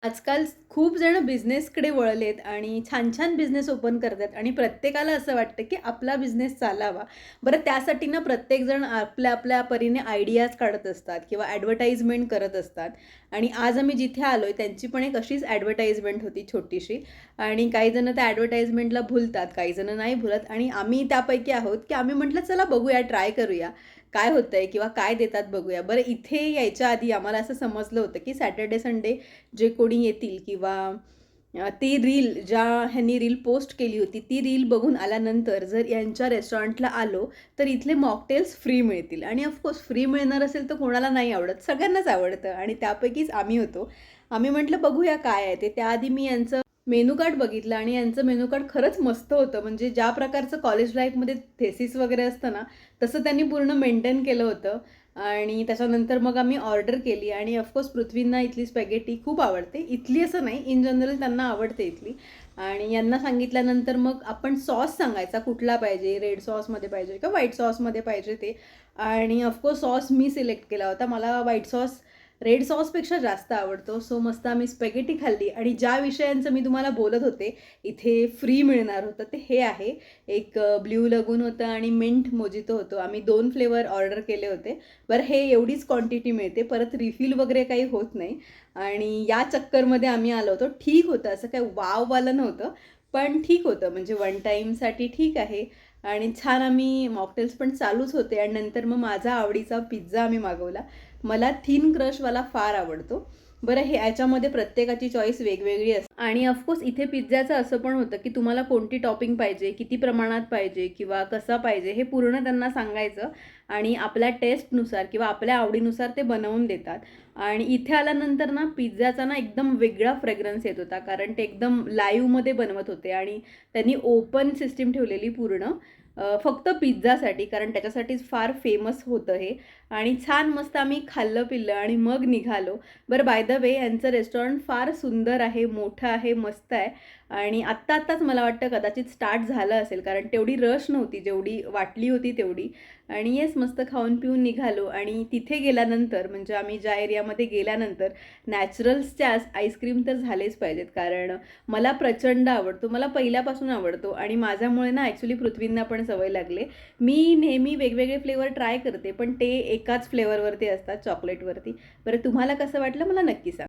आजकाल खूप जण बिझनेसकडे वळलेत आणि छान-छान बिझनेस ओपन करतात आणि प्रत्येकाला असं वाटतं, की आपला बिझनेस चालावा. बरं त्यासाठी ना प्रत्येकजण आपल्या-आपल्या परीने आयडियाज काढत असतात किंवा ॲडव्हर्टाइजमेंट करत असतात आणि आज आम्ही जिथे आलोय त्यांची पण एक अशीच ॲडव्हर्टाइजमेंट होती छोटीशी आणि काही जण त्या ॲडव्हर्टाइजमेंटला भुलतात, काही जण नाही भुलत आणि आम्ही त्यापैकी आहोत, की आम्ही म्हटलं चला बघूया, ट्राय करूया. काय होतंय किंवा काय देतात बघूया. बरं इथे यायच्या आधी आम्हाला असं समजलं होतं, की सॅटर्डे, संडे जे कोणी येतील किंवा ती रील ज्या ह्यांनी रील पोस्ट केली होती, ती रील बघून आल्यानंतर जर यांच्या रेस्टॉरंटला आलो, तर इथले मॉकटेल्स फ्री मिळतील आणि ऑफकोर्स फ्री मिळणार असेल तर कोणाला नाही आवडत? सगळ्यांनाच आवडतं आणि त्यापैकीच आम्ही होतो. आम्ही म्हटलं बघूया काय आहे ते. त्याआधी मी यांचं मेनू कार्ड बघितलं आणि यांचं मेनू कार्ड खरंच मस्त होतं. म्हणजे ज्या प्रकारचं कॉलेज लाईफमध्ये थेसिस वगैरे असतं ना, तसं त्यांनी पूर्ण मेंटेन केलं होतं. आणि त्याच्यानंतर मग आम्ही ऑर्डर केली आणि ऑफकोर्स पृथ्वींना इथली स्पॅगेटी खूप आवडते. इथली असं नाही, इन जनरल त्यांना आवडते इथली. आणि यांना सांगितल्यानंतर मग आपण सॉस सांगायचा कुठला पाहिजे, रेड सॉसमध्ये पाहिजे किंवा व्हाईट सॉसमध्ये पाहिजे ते. आणि ऑफकोर्स सॉस मी सिलेक्ट केला होता. मला व्हाईट सॉस रेड सॉसपेक्षा जास्त आवडतो. सो मस्त आम्ही स्पॅगेटी खाल्ली आणि ज्या विषयांचं मी तुम्हाला बोलत होते, इथे फ्री मिळणार होतं ते हे आहे. एक ब्ल्यू लगून होतं आणि मिंट मोजितो होतं. आम्ही 2 फ्लेवर ऑर्डर केले होते. बरं हे एवढीच क्वांटिटी मिळते. परत रिफिल वगैरे काही होत नाही आणि या चक्करमध्ये आम्ही आलो होतो. ठीक होतं, असं काही वॉववालं नव्हतं, पण ठीक होतं. म्हणजे वन टाईमसाठी ठीक आहे आणि छान आम्ही मॉकटेल्स पण चालूच होते आणि नंतर मग माझा आवडीचा पिझ्झा आम्ही मागवला. मला थिन क्रशवाला फार आवडतो. बरं हे याच्यामध्ये प्रत्येकाची चॉईस वेगवेगळी असते आणि ऑफकोर्स इथे पिझ्झाचं असं पण होतं, की तुम्हाला कोणती टॉपिंग पाहिजे, किती प्रमाणात पाहिजे किंवा कसा पाहिजे हे पूर्ण त्यांना सांगायचं आणि आपल्या टेस्टनुसार किंवा आपल्या आवडीनुसार ते बनवून देतात. आणि इथे आल्यानंतर ना पिझ्झाचा ना एकदम वेगळा फ्रेग्रन्स येत होता कारण ते एकदम लाईव्हमध्ये बनवत होते आणि त्यांनी ओपन सिस्टीम ठेवलेली पूर्ण फक्त पिझ्झासाठी कारण त्याच्यासाठीच फार फेमस होतं हे आणि छान मस्त आम्ही खाल्लं-पिल्लं आणि मग निघालो. बरं बाय द वे यांचं रेस्टॉरंट फार सुंदर आहे, मोठं आहे, मस्त आहे आणि आत्ता-आत्ताच मला वाटतं कदाचित स्टार्ट झालं असेल कारण तेवढी रश नव्हती जेवढी वाटली होती तेवढी आणि येस मस्त खाऊन-पिऊन निघालो आणि तिथे गेल्यानंतर म्हणजे आम्ही ज्या एरियामध्ये गेल्यानंतर नॅचरल्सच्या आईस्क्रीम तर झालेच पाहिजेत कारण मला प्रचंड आवडतो. मला पहिल्यापासून आवडतो आणि माझ्यामुळे ना ॲक्चुअली पृथ्वींना पण सवय लागली. मी नेहमी वेगवेगळे फ्लेवर ट्राय करते, पण ते एकाच फ्लेवरवरती असतात चॉकलेटवरती. बरं तुम्हाला कसं वाटलं मला नक्की सांगा.